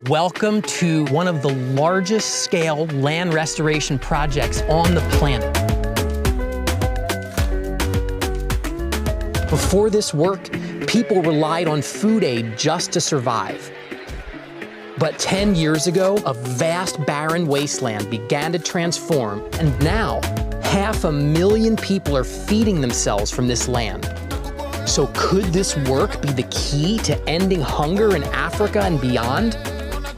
Welcome to one of the largest scale land restoration projects on the planet. Before this work, people relied on food aid just to survive. But 10 years ago, a vast barren wasteland began to transform, and now 500,000 people are feeding themselves from this land. So could this work be the key to ending hunger in Africa and beyond?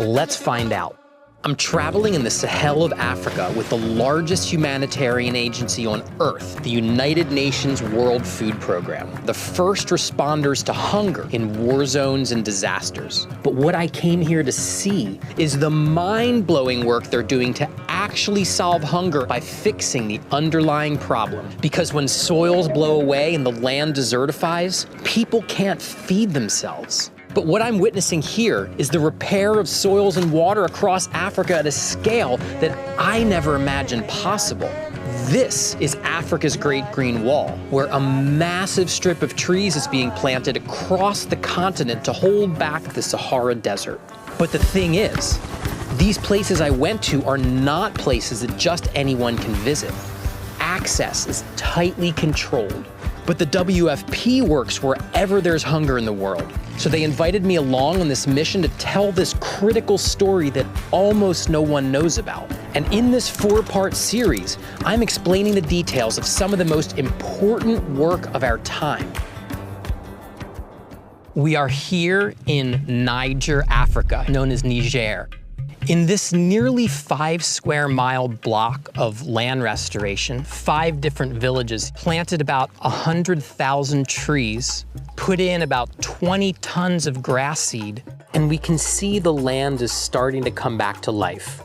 Let's find out. I'm traveling in the Sahel of Africa with the largest humanitarian agency on Earth, the United Nations World Food Program, the first responders to hunger in war zones and disasters. But what I came here to see is the mind-blowing work they're doing to actually solve hunger by fixing the underlying problem. Because when soils blow away and the land desertifies, people can't feed themselves. But what I'm witnessing here is the repair of soils and water across Africa at a scale that I never imagined possible. This is Africa's Great Green Wall, where a massive strip of trees is being planted across the continent to hold back the Sahara Desert. But the thing is, these places I went to are not places that just anyone can visit. Access is tightly controlled. But the WFP works wherever there's hunger in the world. So they invited me along on this mission to tell this critical story that almost no one knows about. And in this 4-part series, I'm explaining the details of some of the most important work of our time. We are here in Niger, Africa, known as Niger. In this nearly 5 square mile block of land restoration, 5 different villages planted about 100,000 trees, put in about 20 tons of grass seed, and we can see the land is starting to come back to life.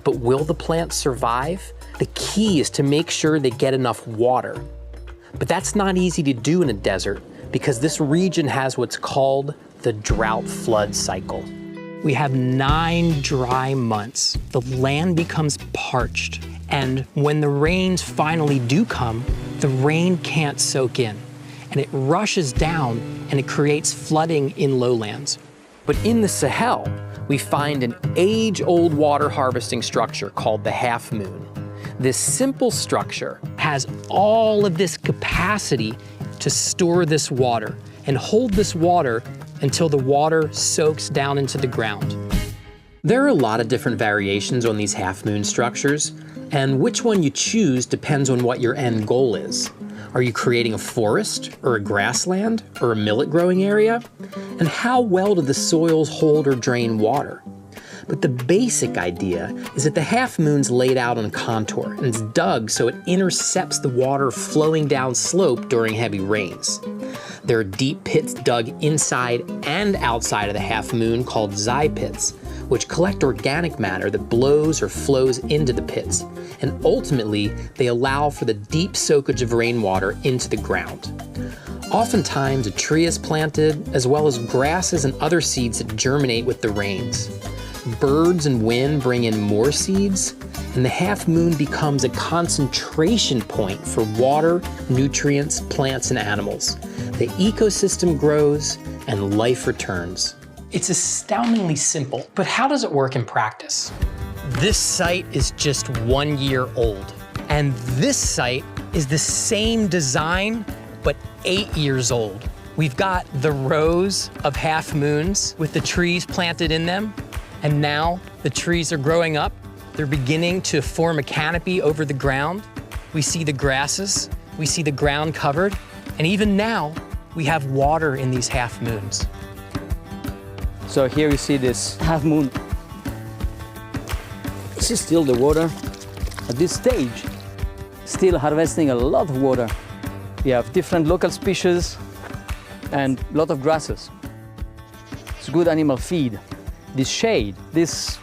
But will the plants survive? The key is to make sure they get enough water. But that's not easy to do in a desert because this region has what's called the drought flood cycle. We have 9 dry months. The land becomes parched, and when the rains finally do come, the rain can't soak in, and it rushes down and it creates flooding in lowlands. But in the Sahel, we find an age-old water harvesting structure called the half moon. This simple structure has all of this capacity to store this water and hold this water until the water soaks down into the ground. There are a lot of different variations on these half-moon structures, and which one you choose depends on what your end goal is. Are you creating a forest, or a grassland, or a millet growing area? And how well do the soils hold or drain water? But the basic idea is that the half-moon's laid out on a contour, and it's dug so it intercepts the water flowing down slope during heavy rains. There are deep pits dug inside and outside of the half-moon called zai pits, which collect organic matter that blows or flows into the pits, and ultimately they allow for the deep soakage of rainwater into the ground. Oftentimes a tree is planted, as well as grasses and other seeds that germinate with the rains. Birds and wind bring in more seeds, and the half-moon becomes a concentration point for water, nutrients, plants, and animals. The ecosystem grows, and life returns. It's astoundingly simple, but how does it work in practice? This site is just 1 year old, and this site is the same design, but 8 years old. We've got the rows of half-moons with the trees planted in them, and now the trees are growing up. They're beginning to form a canopy over the ground. We see the grasses, we see the ground covered, and even now, we have water in these half-moons. So here you see this half-moon. This is still the water. At this stage, still harvesting a lot of water. We have different local species and a lot of grasses. It's good animal feed. This shade, this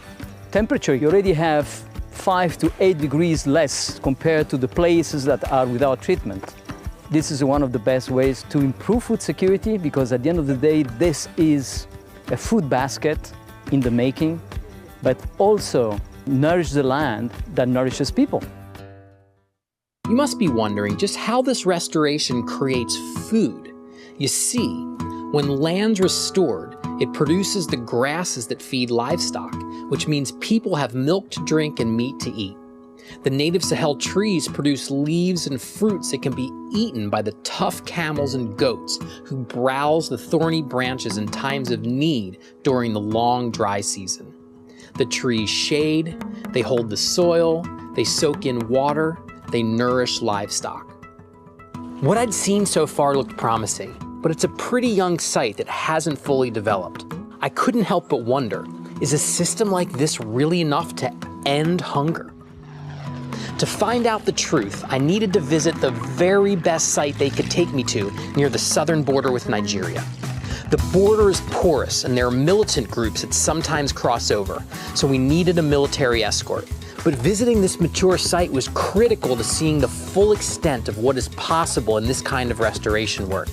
temperature, you already have 5 to 8 degrees less compared to the places that are without treatment. This is one of the best ways to improve food security because at the end of the day, this is a food basket in the making, but also nourish the land that nourishes people. You must be wondering just how this restoration creates food. You see, when land's restored, It produces the grasses that feed livestock, which means people have milk to drink and meat to eat. The native Sahel trees produce leaves and fruits that can be eaten by the tough camels and goats who browse the thorny branches in times of need during the long dry season. The trees shade, they hold the soil, they soak in water, they nourish livestock. What I'd seen so far looked promising, but it's a pretty young site that hasn't fully developed. I couldn't help but wonder, is a system like this really enough to end hunger? To find out the truth, I needed to visit the very best site they could take me to near the southern border with Nigeria. The border is porous and there are militant groups that sometimes cross over, so we needed a military escort. But visiting this mature site was critical to seeing the full extent of what is possible in this kind of restoration work.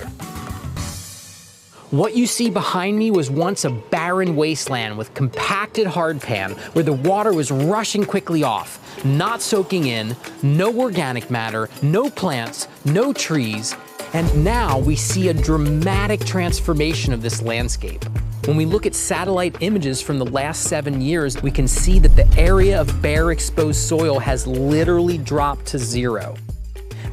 What you see behind me was once a barren wasteland with compacted hardpan where the water was rushing quickly off, not soaking in, no organic matter, no plants, no trees, and now we see a dramatic transformation of this landscape. When we look at satellite images from the last 7 years, we can see that the area of bare exposed soil has literally dropped to zero.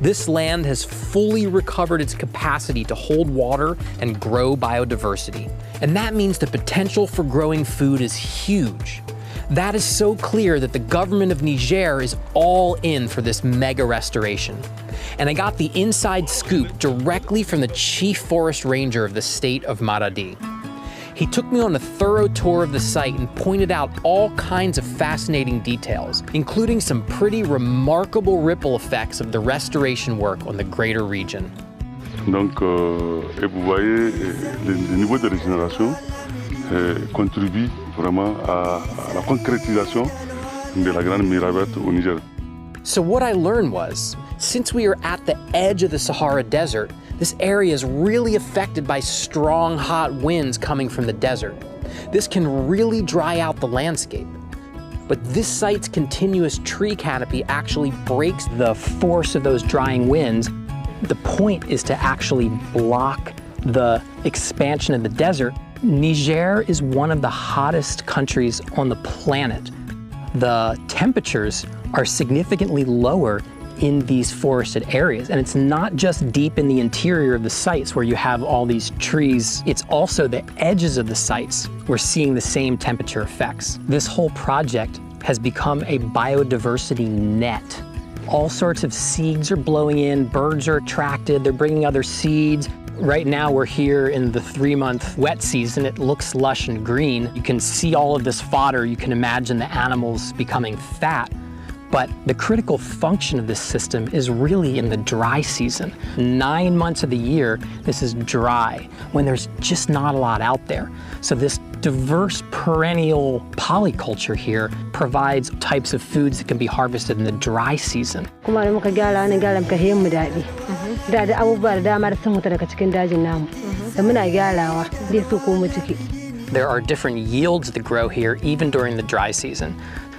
This land has fully recovered its capacity to hold water and grow biodiversity. And that means the potential for growing food is huge. That is so clear that the government of Niger is all in for this mega restoration. And I got the inside scoop directly from the chief forest ranger of the state of Maradi. He took me on a thorough tour of the site and pointed out all kinds of fascinating details, including some pretty remarkable ripple effects of the restoration work on the greater region. Donc, et vous voyez, le niveau de régénération contribue vraiment à la concrétisation de la Grande Muraille Verte au Niger. So what I learned was, since we are at the edge of the Sahara Desert, this area is really affected by strong, hot winds coming from the desert. This can really dry out the landscape. But this site's continuous tree canopy actually breaks the force of those drying winds. The point is to actually block the expansion of the desert. Niger is one of the hottest countries on the planet. The temperatures are significantly lower in these forested areas. And it's not just deep in the interior of the sites where you have all these trees, it's also the edges of the sites we're seeing the same temperature effects. This whole project has become a biodiversity net. All sorts of seeds are blowing in, birds are attracted, they're bringing other seeds. Right now we're here in the 3-month wet season. It looks lush and green. You can see all of this fodder. You can imagine the animals becoming fat. But the critical function of this system is really in the dry season. 9 months of the year, this is dry, when there's just not a lot out there. So this diverse perennial polyculture here provides types of foods that can be harvested in the dry season. There are different yields that grow here even during the dry season.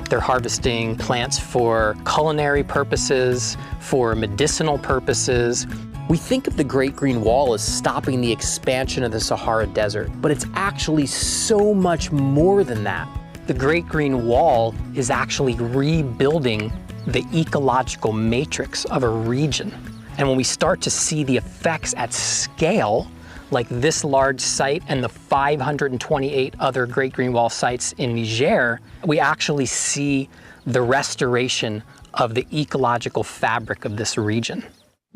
They're harvesting plants for culinary purposes, for medicinal purposes. We think of the Great Green Wall as stopping the expansion of the Sahara Desert, but it's actually so much more than that. The Great Green Wall is actually rebuilding the ecological matrix of a region. And when we start to see the effects at scale, like this large site and the 528 other Great Green Wall sites in Niger, we actually see the restoration of the ecological fabric of this region.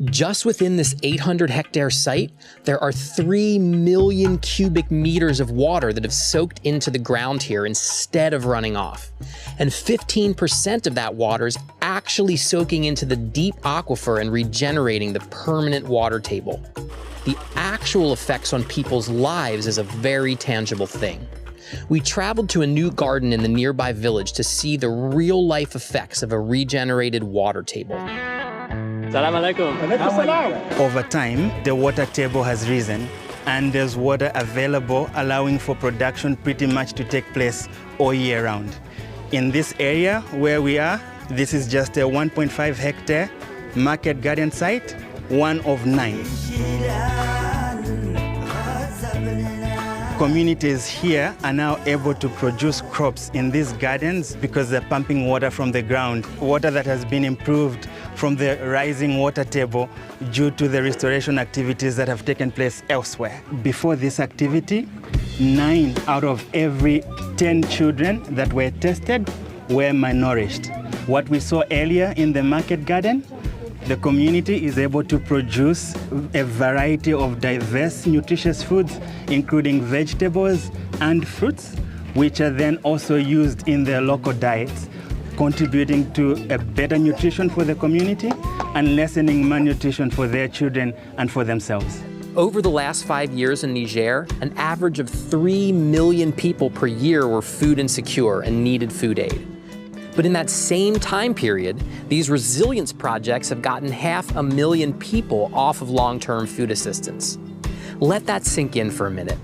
Just within this 800-hectare site, there are 3 million cubic meters of water that have soaked into the ground here instead of running off. And 15% of that water is actually soaking into the deep aquifer and regenerating the permanent water table. The actual effects on people's lives is a very tangible thing. We traveled to a new garden in the nearby village to see the real-life effects of a regenerated water table. Over time, the water table has risen and there's water available, allowing for production pretty much to take place all year round. In this area where we are, this is just a 1.5 hectare market garden site, one of 9. Communities here are now able to produce crops in these gardens because they're pumping water from the ground, water that has been improved from the rising water table due to the restoration activities that have taken place elsewhere. Before this activity, 9 out of every 10 children that were tested were malnourished. What we saw earlier in the market garden, the community is able to produce a variety of diverse nutritious foods, including vegetables and fruits, which are then also used in their local diets, contributing to a better nutrition for the community and lessening malnutrition for their children and for themselves. Over the last 5 years in Niger, an average of 3 million people per year were food insecure and needed food aid. But in that same time period, these resilience projects have gotten 500,000 people off of long-term food assistance. Let that sink in for a minute.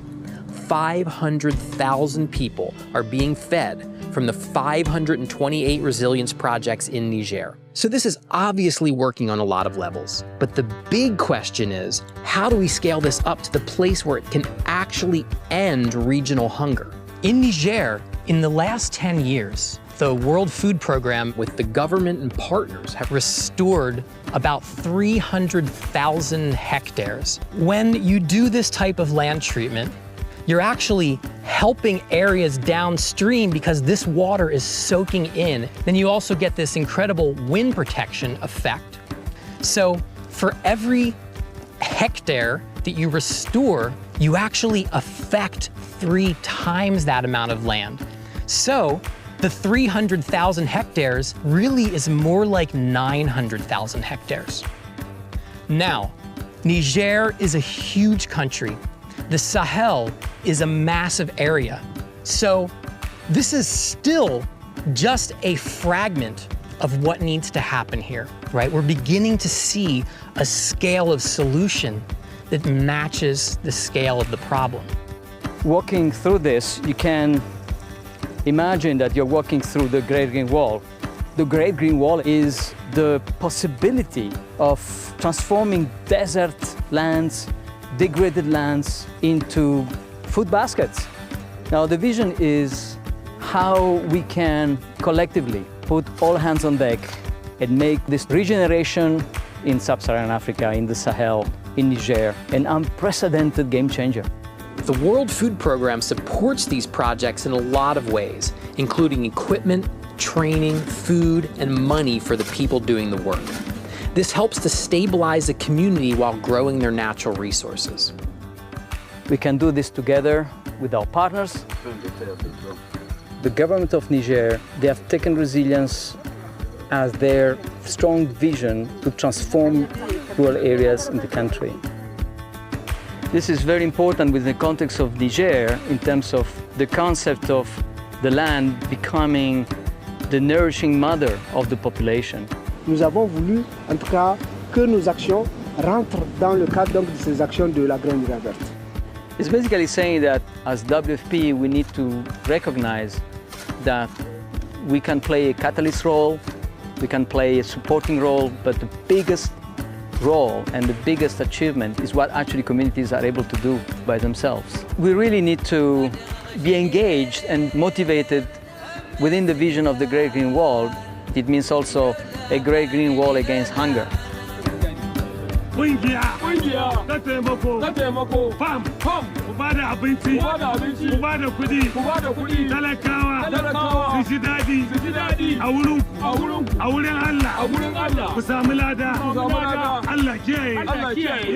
500,000 people are being fed from the 528 resilience projects in Niger. So this is obviously working on a lot of levels. But the big question is, how do we scale this up to the place where it can actually end regional hunger? In Niger, in the last 10 years, the World Food Program with the government and partners have restored about 300,000 hectares. When you do this type of land treatment, you're actually helping areas downstream because this water is soaking in. Then you also get this incredible wind protection effect. So for every hectare that you restore, you actually affect 3 times that amount of land. So the 300,000 hectares really is more like 900,000 hectares. Now, Niger is a huge country. The Sahel is a massive area. So this is still just a fragment of what needs to happen here, right? We're beginning to see a scale of solution that matches the scale of the problem. Walking through this, you can imagine that you're walking through the Great Green Wall. The Great Green Wall is the possibility of transforming desert lands, degraded lands into food baskets. Now the vision is how we can collectively put all hands on deck and make this regeneration in Sub-Saharan Africa, in the Sahel, in Niger, an unprecedented game changer. The World Food Program supports these projects in a lot of ways, including equipment, training, food, and money for the people doing the work. This helps to stabilize the community while growing their natural resources. We can do this together with our partners. The government of Niger, they have taken resilience as their strong vision to transform rural areas in the country. This is very important within the context of Niger in terms of the concept of the land becoming the nourishing mother of the population. Nous avons voulu, en tout cas, que nos actions rentrent dans le cadre donc, de ces actions de la Grande Rivière Verte. It's basically saying that as WFP, we need to recognize that we can play a catalyst role, we can play a supporting role, but the biggest role and the biggest achievement is what actually communities are able to do by themselves. We really need to be engaged and motivated within the vision of the Great Green Wall. It means also a Great Green Wall against hunger. Allah kiyaye.